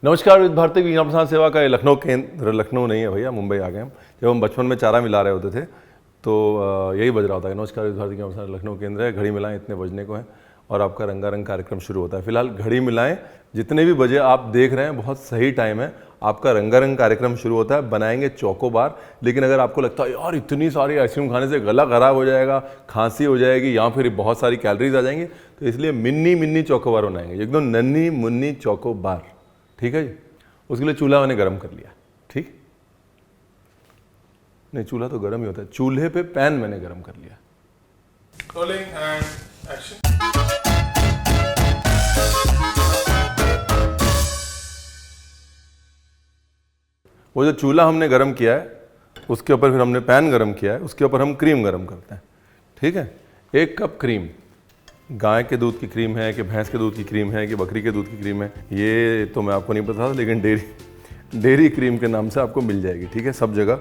नमस्कार, विद भारती विज्ञान प्रसार सेवा का ये लखनऊ केंद्र, लखनऊ नहीं है भैया, मुंबई आ गए हम। जब हम बचपन में चारा मिला रहे होते थे तो यही बज रहा होता है, नमस्कार विद भारती विज्ञान प्रसार लखनऊ केंद्र है, घड़ी मिलाएं इतने बजने को है और आपका रंगारंग कार्यक्रम शुरू होता है। फिलहाल घड़ी मिलाएं जितने भी बजे आप देख रहे हैं बहुत सही टाइम है, आपका रंगारंग कार्यक्रम शुरू होता है। बनाएंगे चौकोबार, लेकिन अगर आपको लगता है यार इतनी सारी आइसक्रीम खाने से गला खराब हो जाएगा, खांसी हो जाएगी या फिर बहुत सारी कैलोरीज आ जाएंगी, तो इसलिए मिन्नी मिन्नी चौकोबार बनाएंगे, एकदम नन्ही मुन्नी चौकोबार। ठीक है जी। उसके लिए चूल्हा मैंने गर्म कर लिया। ठीक नहीं, चूल्हा तो गर्म ही होता है, चूल्हे पे पैन मैंने गर्म कर लिया। Rolling and action. वो जो चूल्हा हमने गर्म किया है उसके ऊपर फिर हमने पैन गर्म किया है, उसके ऊपर हम क्रीम गर्म करते हैं। ठीक है, 1 कप क्रीम, गाय के दूध की क्रीम है कि भैंस के दूध की क्रीम है कि बकरी के दूध की क्रीम है, ये तो मैं आपको नहीं पता था, लेकिन डेयरी क्रीम के नाम से आपको मिल जाएगी। ठीक है, सब जगह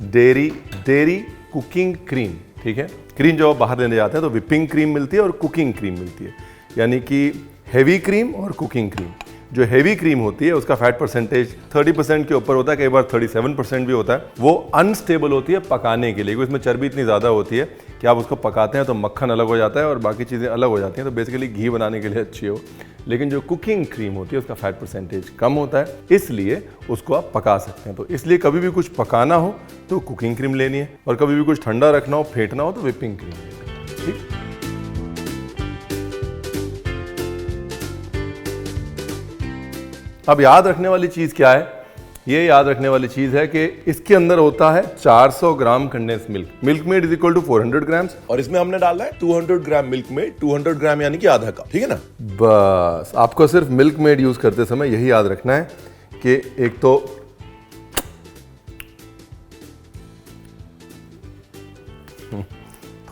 डेयरी कुकिंग क्रीम। ठीक है, क्रीम जब आप बाहर लेने जाते हैं तो विपिंग क्रीम मिलती है और कुकिंग क्रीम मिलती है, यानी कि हैवी क्रीम और कुकिंग क्रीम। जो हैवी क्रीम होती है उसका फैट परसेंटेज 30% के ऊपर होता है, कई बार 37% भी होता है। वो अनस्टेबल होती है पकाने के लिए, क्योंकि इसमें चर्बी इतनी ज़्यादा होती है कि आप उसको पकाते हैं तो मक्खन अलग हो जाता है और बाकी चीज़ें अलग हो जाती हैं, तो बेसिकली घी बनाने के लिए अच्छी हो। लेकिन जो कुकिंग क्रीम होती है उसका फैट परसेंटेज कम होता है, इसलिए उसको आप पका सकते हैं। तो इसलिए कभी भी कुछ पकाना हो तो कुकिंग क्रीम लेनी है, और कभी भी कुछ ठंडा रखना हो, फेंटना हो, तो विपिंग क्रीम लेनी है। ठीक। अब याद रखने वाली चीज़ क्या है? ये याद रखने वाली चीज़ है कि इसके अंदर होता है 400 gram condense milk. Milkmaid is equal to 400 grams, और इसमें हमने डालना है 200 ग्राम मिल्क में, 200 ग्राम यानी कि आधा कप। ठीक है ना? बस आपको सिर्फ मिल्क मेड यूज करते समय यही याद रखना है कि एक तो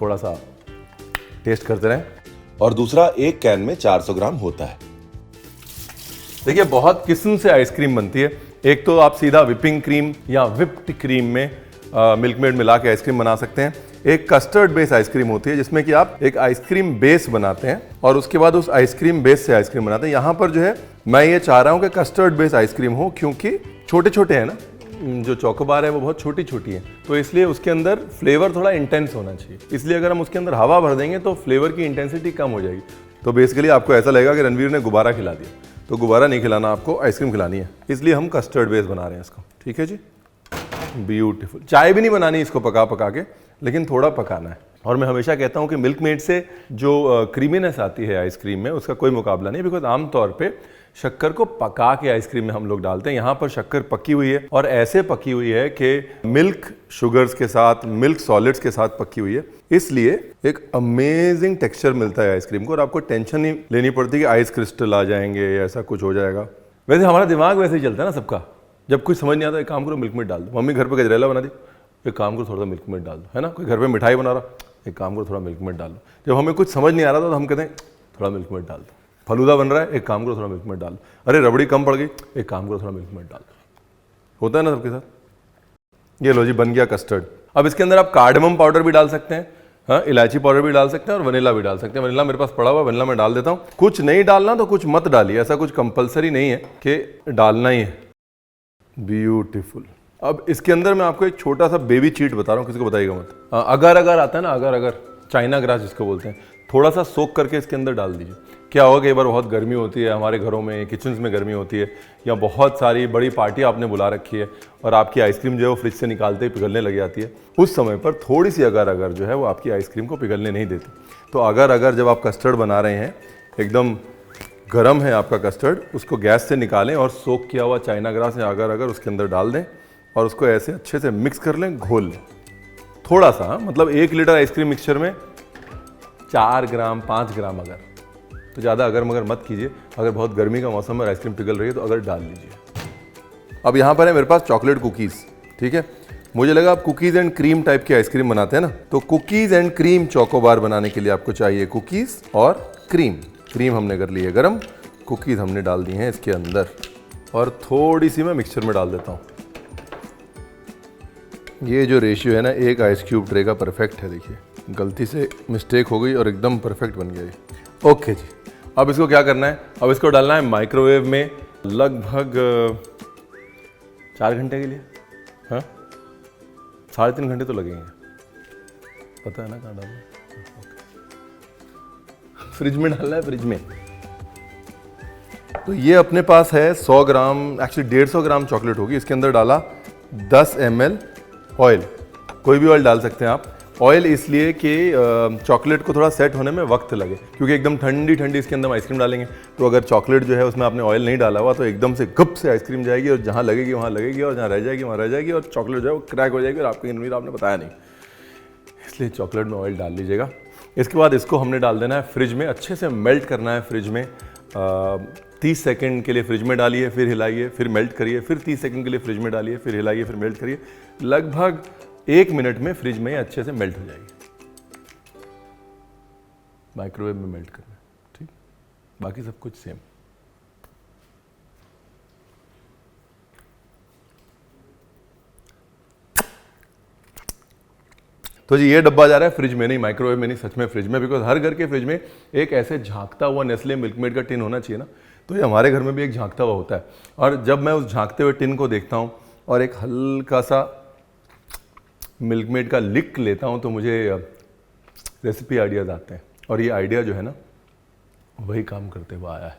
थोड़ा सा टेस्ट करते रहें, और दूसरा, एक कैन में 400 ग्राम होता है। देखिए बहुत किस्म से आइसक्रीम बनती है। एक तो आप सीधा विपिंग क्रीम या विप्ड क्रीम में मिल्क मेड मिला के आइसक्रीम बना सकते हैं। एक कस्टर्ड बेस आइसक्रीम होती है जिसमें कि आप एक आइसक्रीम बेस बनाते हैं और उसके बाद उस आइसक्रीम बेस से आइसक्रीम बनाते हैं। यहाँ पर जो है मैं ये चाह रहा हूँ कि कस्टर्ड बेस आइसक्रीम हो, क्योंकि छोटे छोटे हैं ना, जो चौकोबार है वो बहुत छोटी छोटी है, तो इसलिए उसके अंदर फ्लेवर थोड़ा इंटेंस होना चाहिए। इसलिए अगर हम उसके अंदर हवा भर देंगे तो फ्लेवर की इंटेंसिटी कम हो जाएगी। तो बेसिकली आपको ऐसा लगेगा कि रणवीर ने गुब्बारा खिला दिया, तो गुब्बारा नहीं खिलाना, आपको आइसक्रीम खिलानी है, इसलिए हम कस्टर्ड बेस बना रहे हैं इसको। ठीक है जी, ब्यूटीफुल। चाय भी नहीं बनानी इसको पका पका के, लेकिन थोड़ा पकाना है। और मैं हमेशा कहता हूं कि मिल्क मेड से जो क्रीमीनेस आती है आइसक्रीम में उसका कोई मुकाबला नहीं, बिकॉज आमतौर पे शक्कर को पका के आइसक्रीम में हम लोग डालते हैं। यहाँ पर शक्कर पकी हुई है और ऐसे पकी हुई है कि मिल्क शुगर्स के साथ, मिल्क सॉलिड्स के साथ पकी हुई है, इसलिए एक अमेजिंग टेक्सचर मिलता है आइसक्रीम को, और आपको टेंशन नहीं लेनी पड़ती कि आइस क्रिस्टल आ जाएंगे या ऐसा कुछ हो जाएगा। वैसे हमारा दिमाग वैसे ही चलता है ना सबका, जब कुछ समझ नहीं आता एक काम करो मिल्क मेड डाल दो। मम्मी घर पे गजरेला बना दी, एक काम करो थोड़ा सा मिल्क मेड डाल दो, है ना। कोई घर पे मिठाई बना रहा, एक काम करो थोड़ा मिल्क मेड डाल दो। जब हमें कुछ समझ नहीं आ रहा था तो हम कहते हैं थोड़ा मिल्क मेड डाल दो। फलूदा बन रहा है, एक काम करो थोड़ा मिल्क मेड डाल दो। अरे रबड़ी कम पड़ गई, एक काम करो थोड़ा मिल्क मेड डाल दो। होता है ना सबके साथ। ये लो जी, बन गया कस्टर्ड। अब इसके अंदर आप कार्डमम पाउडर भी डाल सकते हैं, हाँ, इलायची पाउडर भी डाल सकते हैं और वनीला भी डाल सकते हैं। वनीला मेरे पास पड़ा हुआ, वनीला मैं डाल देता हूँ। कुछ नहीं डालना तो कुछ मत डालिए, ऐसा कुछ कंपलसरी नहीं है कि डालना ही है। ब्यूटीफुल। अब इसके अंदर मैं आपको एक छोटा सा बेबी चीट बता रहा हूँ, किसी को बताइएगा मत। अगर अगर आता है ना, अगर अगर चाइना ग्रास जिसको बोलते हैं, थोड़ा सा सोक करके इसके अंदर डाल दीजिए। क्या होगा, कई बार बहुत गर्मी होती है हमारे घरों में, किचन्स में गर्मी होती है, या बहुत सारी बड़ी पार्टी आपने बुला रखी है और आपकी आइसक्रीम जो है वो फ्रिज से निकालते ही पिघलने लग जाती है। उस समय पर थोड़ी सी अगर अगर जो है वो आपकी आइसक्रीम को पिघलने नहीं देती। तो अगर अगर जब आप कस्टर्ड बना रहे हैं, एकदम गर्म है आपका कस्टर्ड, उसको गैस से निकालें और सोक किया हुआ चाइना ग्रास या अगर अगर उसके अंदर डाल दें और उसको ऐसे अच्छे से मिक्स कर लें, घोल लें थोड़ा सा। मतलब 1 लीटर आइसक्रीम मिक्सचर में 4 ग्राम 5 ग्राम, अगर तो ज़्यादा अगर मगर मत कीजिए। अगर बहुत गर्मी का मौसम है, आइसक्रीम पिघल रही है, तो अगर डाल लीजिए। अब यहाँ पर है मेरे पास चॉकलेट कुकीज़। ठीक है, मुझे लगा आप कुकीज़ एंड क्रीम टाइप की आइसक्रीम बनाते हैं ना, तो कुकीज़ एंड क्रीम चोकोबार बनाने के लिए आपको चाहिए कुकीज़ और क्रीम। क्रीम हमने कर ली है गर्म, कुकीज़ हमने डाल दी हैं इसके अंदर, और थोड़ी सी मैं मिक्सचर में डाल देता हूँ। ये जो रेशियो है ना, एक आइस क्यूब ट्रे का परफेक्ट है। देखिए गलती से मिस्टेक हो गई और एकदम परफेक्ट बन गया ये। ओके जी, अब इसको क्या करना है, अब इसको डालना है माइक्रोवेव में लगभग 4 घंटे के लिए। हाँ, 3.5 घंटे तो लगेंगे, पता है ना कहाँ डालना। फ्रिज में डालना है, फ्रिज में। तो ये अपने पास है 100 ग्राम, एक्चुअली 150 ग्राम चॉकलेट होगी। इसके अंदर डाला 10 ml ऑयल, कोई भी ऑयल डाल सकते हैं आप। ऑयल इसलिए कि चॉकलेट को थोड़ा सेट होने में वक्त लगे, क्योंकि एकदम ठंडी ठंडी इसके अंदर हम आइसक्रीम डालेंगे, तो अगर चॉकलेट जो है उसमें आपने ऑयल नहीं डाला हुआ तो एकदम से गप से आइसक्रीम जाएगी, और जहाँ लगेगी वहाँ लगेगी, और जहाँ रह जाएगी वहाँ रह जाएगी, और चॉकलेट जो है वो क्रैक हो जाएगी, और आपकी इनवीर आपने बताया नहीं। इसलिए चॉकलेट में ऑयल डाल लीजिएगा। इसके बाद इसको हमने डाल देना है फ्रिज में, अच्छे से मेल्ट करना है फ्रिज में। 30 सेकंड के लिए फ्रिज में डालिए, फिर हिलाइए, फिर मेल्ट करिए, फिर 30 सेकंड के लिए फ्रिज में डालिए, फिर हिलाइए, फिर मेल्ट करिए। लगभग 1 मिनट में फ्रिज में अच्छे से मेल्ट हो जाएगी। माइक्रोवेव में मेल्ट करना है, ठीक, बाकी सब कुछ सेम। तो जी ये डब्बा जा रहा है फ्रिज में, नहीं माइक्रोवेव में नहीं, सच में फ्रिज में, बिकॉज हर घर के फ्रिज में एक ऐसे झांकता हुआ नेस्ले मिल्कमेड का टिन होना चाहिए ना। तो ये हमारे घर में भी एक झांकता हुआ होता है, और जब मैं उस झांकते हुए टिन को देखता हूँ और एक हल्का सा मिल्कमेड का लिक लेता हूँ, तो मुझे रेसिपी आइडियाज आते हैं, और ये आइडिया जो है ना वही काम करते हुए आया है।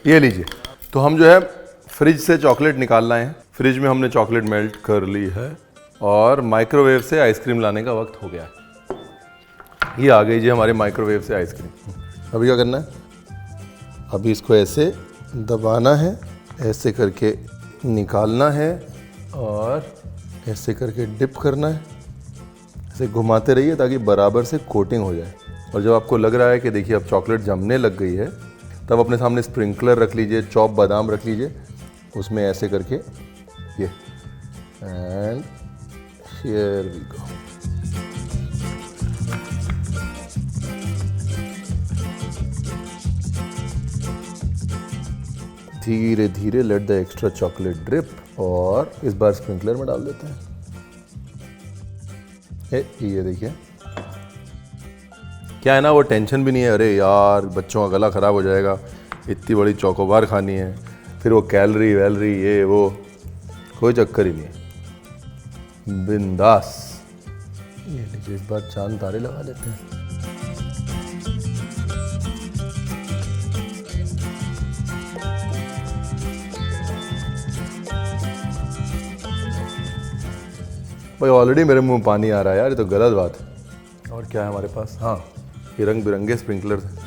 ये लीजिए, तो हम जो है फ्रिज से चॉकलेट निकाल लाए हैं। फ्रिज में हमने चॉकलेट मेल्ट कर ली है, और माइक्रोवेव से आइसक्रीम लाने का वक्त हो गया है। ये आ गई जी हमारे माइक्रोवेव से आइसक्रीम। अभी क्या करना है, अभी इसको ऐसे दबाना है, ऐसे करके निकालना है, और ऐसे करके डिप करना है। ऐसे घुमाते रहिए ताकि बराबर से कोटिंग हो जाए। और जब आपको लग रहा है कि देखिए अब चॉकलेट जमने लग गई है, तब अपने सामने स्प्रिंकलर रख लीजिए, चॉप बादाम रख लीजिए, उसमें ऐसे करके ये, एंड हियर वी गो। धीरे धीरे let the extra chocolate drip, और इस बार स्प्रिंकलर में डाल देते हैं। ये देखिए क्या है ना, वो टेंशन भी नहीं है, अरे यार बच्चों का गला खराब हो जाएगा, इतनी बड़ी चॉकोबार खानी है, फिर वो कैलोरी वैलरी ये वो, कोई चक्कर ही नहीं है, बिंदास। ये लीजिए, इस बार चांद तारे लगा लेते हैं। भाई ऑलरेडी मेरे मुंह में पानी आ रहा है यार, ये तो गलत बात है। और क्या है हमारे पास, हाँ ये रंग बिरंगे स्प्रिंकलर हैं।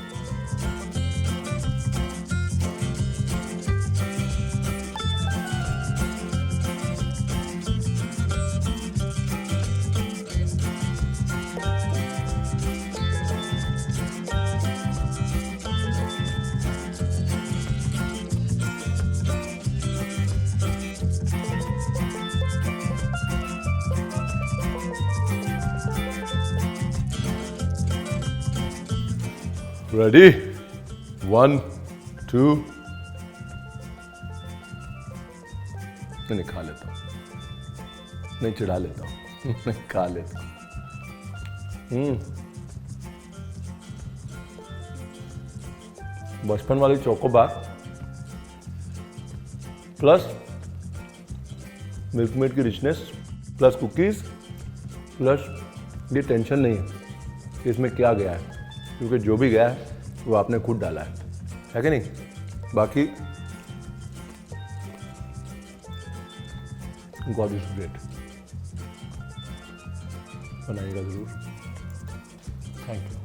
रेडी, 1 2, नहीं खा लेता हूँ, नहीं चढ़ा लेता हूँ, नहीं खा लेता हूँ। बचपन वाली चोकोबार प्लस मिल्कमेड की रिचनेस प्लस कुकीज प्लस ये टेंशन नहीं है कि इसमें क्या गया है, क्योंकि जो भी गया है वो आपने खुद डाला है कि नहीं। बाकी गॉड इज ग्रेट, बनाइएगा ज़रूर। Thank you.